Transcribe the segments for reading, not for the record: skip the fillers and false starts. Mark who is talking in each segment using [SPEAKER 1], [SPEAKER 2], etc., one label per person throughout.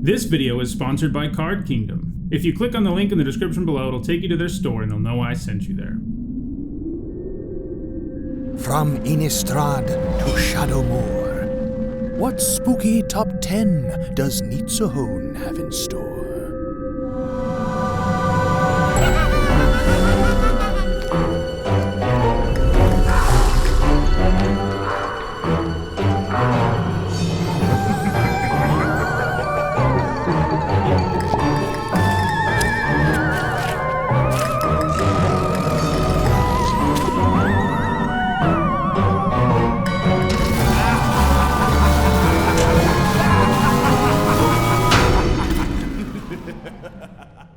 [SPEAKER 1] This video is sponsored by Card Kingdom. If you click on the link in the description below, it'll take you to their store and they'll know I sent you there.
[SPEAKER 2] From Innistrad to Shadowmoor, what spooky top 10 does Nitsuhone have in store?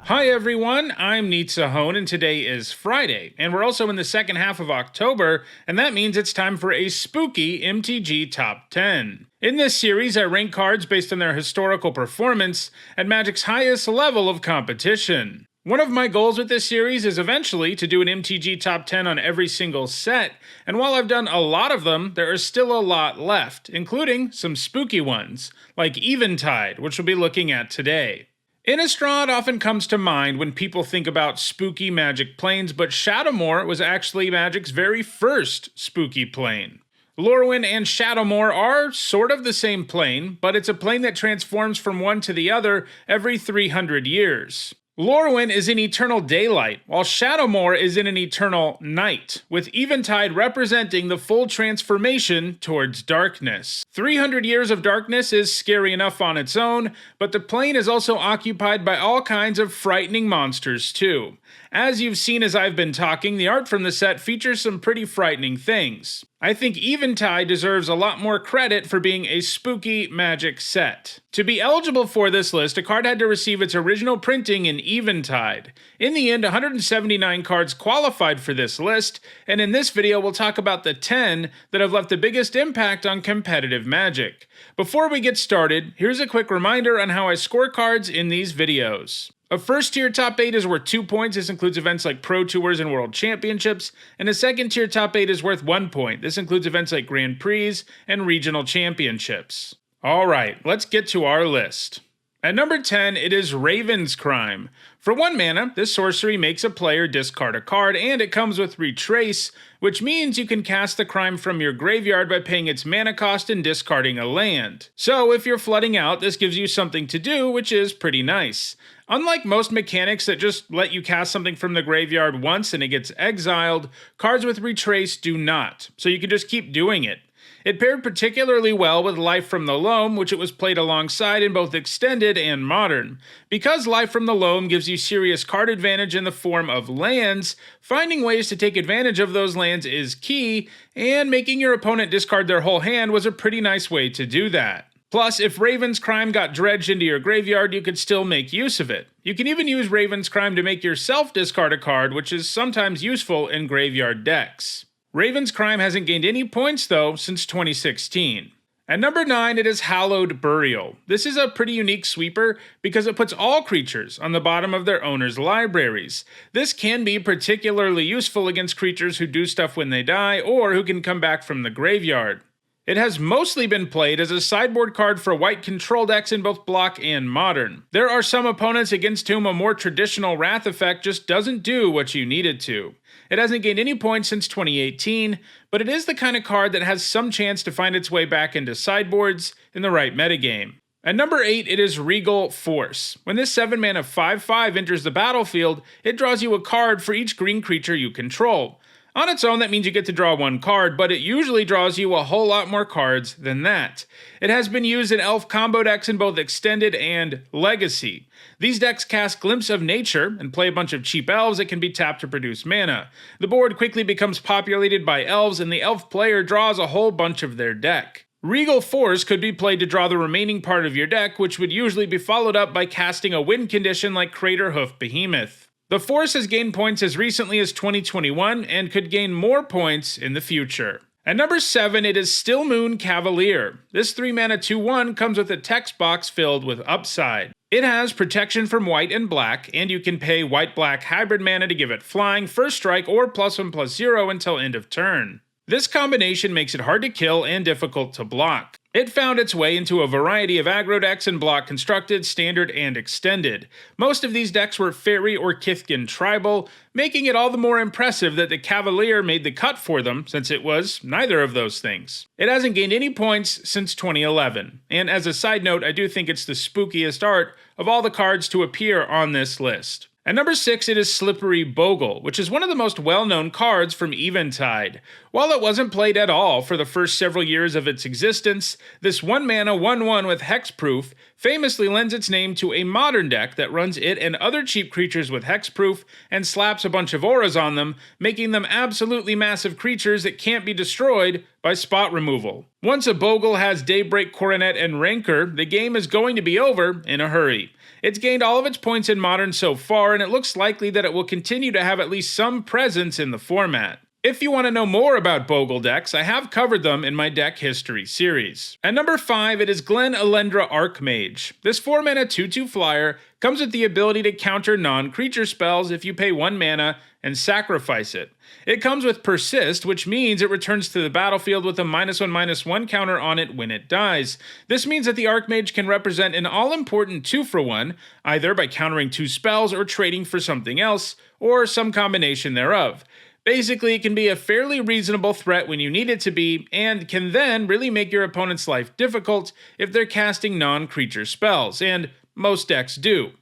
[SPEAKER 1] Hi everyone, I'm Nitsuhone and today is Friday, and we're also in the second half of October, and that means it's time for a spooky MTG Top 10. In this series, I rank cards based on their historical performance at Magic's highest level of competition. One of my goals with this series is eventually to do an MTG Top 10 on every single set, and while I've done a lot of them, there is still a lot left, including some spooky ones, like Eventide, which we'll be looking at today. Innistrad often comes to mind when people think about spooky Magic planes, but Shadowmoor was actually Magic's very first spooky plane. Lorwyn and Shadowmoor are sort of the same plane, but it's a plane that transforms from one to the other every 300 years. Lorwyn is in eternal daylight, while Shadowmoor is in an eternal night, with Eventide representing the full transformation towards darkness. 300 years of darkness is scary enough on its own, but the plane is also occupied by all kinds of frightening monsters too. As you've seen as I've been talking, the art from the set features some pretty frightening things. I think Eventide deserves a lot more credit for being a spooky Magic set. To be eligible for this list, a card had to receive its original printing in Eventide. In the end, 179 cards qualified for this list, and in this video we'll talk about the 10 that have left the biggest impact on competitive Magic. Before we get started, here's a quick reminder on how I score cards in these videos. A first tier top 8 is worth 2 points. This includes events like Pro Tours and World Championships, and a second tier top 8 is worth 1 point. This includes events like Grand Prix and Regional Championships. Alright, let's get to our list. At number 10, it is Raven's Crime. For 1 mana, this sorcery makes a player discard a card, and it comes with Retrace, which means you can cast the crime from your graveyard by paying its mana cost and discarding a land. So if you're flooding out, this gives you something to do, which is pretty nice. Unlike most mechanics that just let you cast something from the graveyard once and it gets exiled, cards with Retrace do not, so you can just keep doing it. It paired particularly well with Life from the Loam, which it was played alongside in both Extended and Modern. Because Life from the Loam gives you serious card advantage in the form of lands, finding ways to take advantage of those lands is key, and making your opponent discard their whole hand was a pretty nice way to do that. Plus, if Raven's Crime got dredged into your graveyard, you could still make use of it. You can even use Raven's Crime to make yourself discard a card, which is sometimes useful in graveyard decks. Raven's Crime hasn't gained any points, though, since 2016. At number 9, it is Hallowed Burial. This is a pretty unique sweeper because it puts all creatures on the bottom of their owners' libraries. This can be particularly useful against creatures who do stuff when they die or who can come back from the graveyard. It has mostly been played as a sideboard card for white control decks in both Block and Modern. There are some opponents against whom a more traditional Wrath effect just doesn't do what you need it to. It hasn't gained any points since 2018, but it is the kind of card that has some chance to find its way back into sideboards in the right metagame. At number 8, it is Regal Force. When this 7-mana 5/5 enters the battlefield, it draws you a card for each green creature you control. On its own, that means you get to draw 1 card, but it usually draws you a whole lot more cards than that. It has been used in elf combo decks in both Extended and Legacy. These decks cast Glimpse of Nature and play a bunch of cheap elves that can be tapped to produce mana. The board quickly becomes populated by elves, and the elf player draws a whole bunch of their deck. Regal Force could be played to draw the remaining part of your deck, which would usually be followed up by casting a win condition like Crater Hoof Behemoth. The Force has gained points as recently as 2021 and could gain more points in the future. At number 7, it is Stillmoon Cavalier. This 3-mana 2/1 comes with a text box filled with upside. It has protection from white and black, and you can pay white-black hybrid mana to give it flying, first strike, or +1/+0 until end of turn. This combination makes it hard to kill and difficult to block. It found its way into a variety of aggro decks and block constructed, standard, and extended. Most of these decks were Fairy or Kithkin tribal, making it all the more impressive that the Cavalier made the cut for them, since it was neither of those things. It hasn't gained any points since 2011, and as a side note, I do think it's the spookiest art of all the cards to appear on this list. At number 6, it is Slippery Bogle, which is one of the most well-known cards from Eventide. While it wasn't played at all for the first several years of its existence, this 1-mana 1/1 with hexproof famously lends its name to a modern deck that runs it and other cheap creatures with hexproof and slaps a bunch of auras on them, making them absolutely massive creatures that can't be destroyed by spot removal. Once a Bogle has Daybreak, Coronet, and Rancor, the game is going to be over in a hurry. It's gained all of its points in Modern so far, and it looks likely that it will continue to have at least some presence in the format. If you want to know more about Bogle decks, I have covered them in my deck history series. At number 5, it is Glen, Elendra, Archmage. This 4-mana 2/2 flyer comes with the ability to counter non-creature spells if you pay 1 mana and sacrifice it. It comes with Persist, which means it returns to the battlefield with a -1/-1 counter on it when it dies. This means that the Archmage can represent an all-important 2-for-1, either by countering 2 spells or trading for something else, or some combination thereof. Basically, it can be a fairly reasonable threat when you need it to be, and can then really make your opponent's life difficult if they're casting non-creature spells, and most decks do.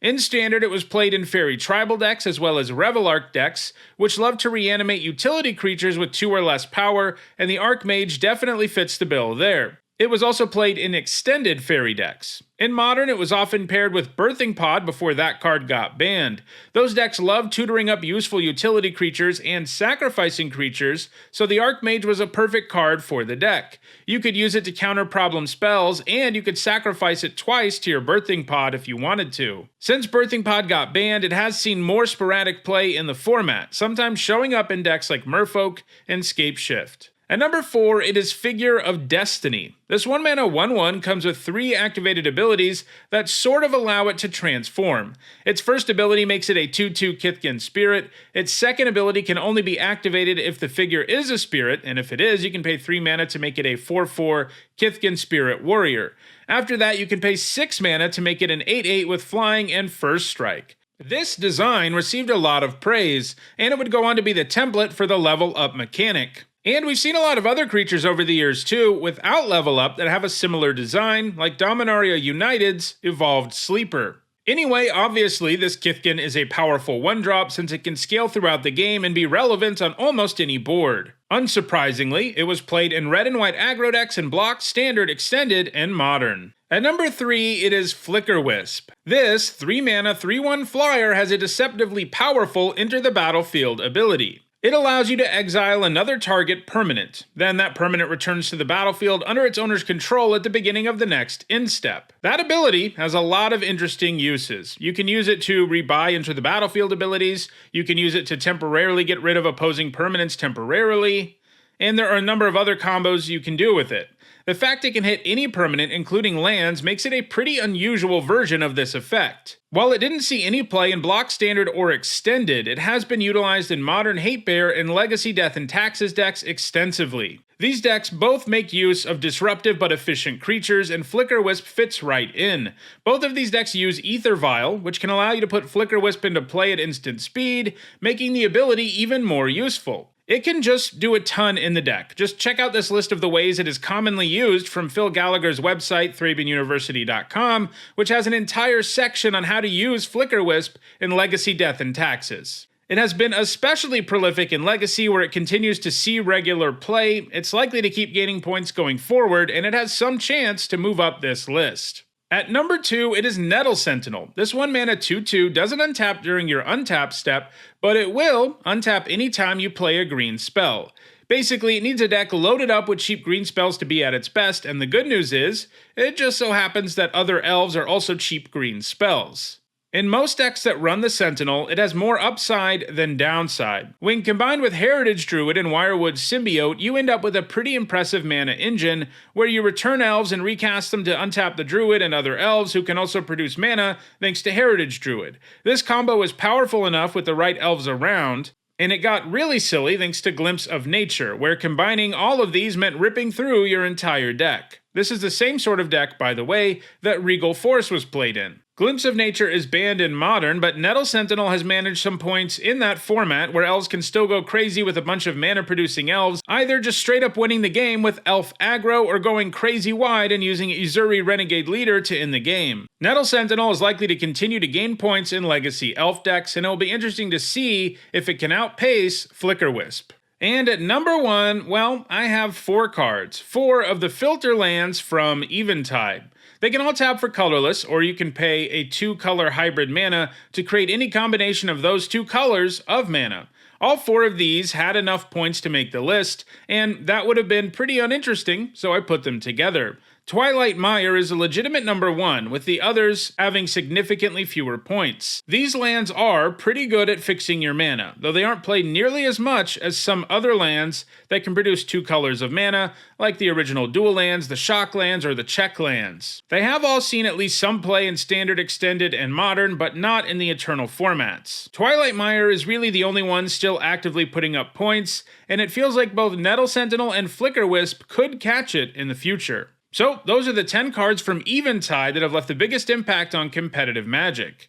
[SPEAKER 1] In Standard, it was played in Fairy Tribal decks as well as Revelark decks, which love to reanimate utility creatures with 2 or less power, and the Archmage definitely fits the bill there. It was also played in Extended Fairy decks. In Modern, it was often paired with Birthing Pod before that card got banned. Those decks love tutoring up useful utility creatures and sacrificing creatures, so the Archmage was a perfect card for the deck. You could use it to counter problem spells, and you could sacrifice it twice to your Birthing Pod if you wanted to. Since Birthing Pod got banned, it has seen more sporadic play in the format, sometimes showing up in decks like Merfolk and Scapeshift. At number 4, it is Figure of Destiny. This 1-mana 1/1 comes with 3 activated abilities that sort of allow it to transform. Its first ability makes it a 2/2 Kithkin Spirit. Its second ability can only be activated if the figure is a spirit, and if it is, you can pay 3 mana to make it a 4/4 Kithkin Spirit Warrior. After that, you can pay 6 mana to make it an 8/8 with flying and first strike. This design received a lot of praise, and it would go on to be the template for the level up mechanic. And we've seen a lot of other creatures over the years too, without level up, that have a similar design, like Dominaria United's Evolved Sleeper. Anyway, obviously this Kithkin is a powerful 1-drop since it can scale throughout the game and be relevant on almost any board. Unsurprisingly, it was played in red and white aggro decks in Block, Standard, Extended, and Modern. At number 3, it is Flickerwisp. This 3-mana 3/1 flyer has a deceptively powerful Enter the Battlefield ability. It allows you to exile another target permanent. Then that permanent returns to the battlefield under its owner's control at the beginning of the next end step. That ability has a lot of interesting uses. You can use it to rebuy Enter the Battlefield abilities, you can use it to temporarily get rid of opposing permanents temporarily, and there are a number of other combos you can do with it. The fact it can hit any permanent, including lands, makes it a pretty unusual version of this effect. While it didn't see any play in Block, Standard, or Extended, it has been utilized in Modern Hate Bear and Legacy Death and Taxes decks extensively. These decks both make use of disruptive but efficient creatures, and Flickerwisp fits right in. Both of these decks use Ether Vial, which can allow you to put Flickerwisp into play at instant speed, making the ability even more useful. It can just do a ton in the deck. Just check out this list of the ways it is commonly used from Phil Gallagher's website, ThrabenUniversity.com, which has an entire section on how to use Flickerwisp in Legacy Death and Taxes. It has been especially prolific in Legacy, where it continues to see regular play. It's likely to keep gaining points going forward, and it has some chance to move up this list. At number 2, it is Nettle Sentinel. This 1-mana 2/2 doesn't untap during your untap step, but it will untap anytime you play a green spell. Basically, it needs a deck loaded up with cheap green spells to be at its best, and the good news is, it just so happens that other elves are also cheap green spells. In most decks that run the Sentinel, it has more upside than downside. When combined with Heritage Druid and Wirewood Symbiote, you end up with a pretty impressive mana engine, where you return elves and recast them to untap the Druid and other elves who can also produce mana thanks to Heritage Druid. This combo is powerful enough with the right elves around, And it got really silly thanks to Glimpse of Nature, where combining all of these meant ripping through your entire deck. This is the same sort of deck, by the way, that Regal Force was played in. Glimpse of Nature is banned in Modern, but Nettle Sentinel has managed some points in that format where elves can still go crazy with a bunch of mana-producing elves, either just straight up winning the game with elf aggro or going crazy wide and using Izuri Renegade Leader to end the game. Nettle Sentinel is likely to continue to gain points in Legacy elf decks, and it will be interesting to see if it can outpace Flickerwisp. And at number 1, well, I have 4 cards, 4 of the filter lands from Eventide. They can all tap for colorless, or you can pay a 2-color hybrid mana to create any combination of those 2 colors of mana. All 4 of these had enough points to make the list, and that would have been pretty uninteresting, so I put them together. Twilight Mire is a legitimate number 1, with the others having significantly fewer points. These lands are pretty good at fixing your mana, though they aren't played nearly as much as some other lands that can produce 2 colors of mana, like the original dual lands, the shock lands, or the check lands. They have all seen at least some play in Standard, Extended, and Modern, but not in the Eternal formats. Twilight Mire is really the only one still actively putting up points, and it feels like both Nettle Sentinel and Flickerwisp could catch it in the future. So, those are the 10 cards from Eventide that have left the biggest impact on competitive Magic.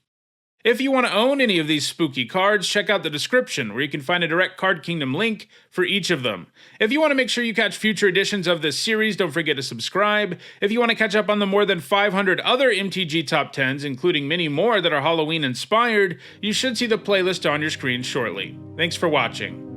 [SPEAKER 1] If you want to own any of these spooky cards, check out the description where you can find a direct Card Kingdom link for each of them. If you want to make sure you catch future editions of this series, don't forget to subscribe. If you want to catch up on the more than 500 other MTG Top 10s, including many more that are Halloween inspired, you should see the playlist on your screen shortly. Thanks for watching.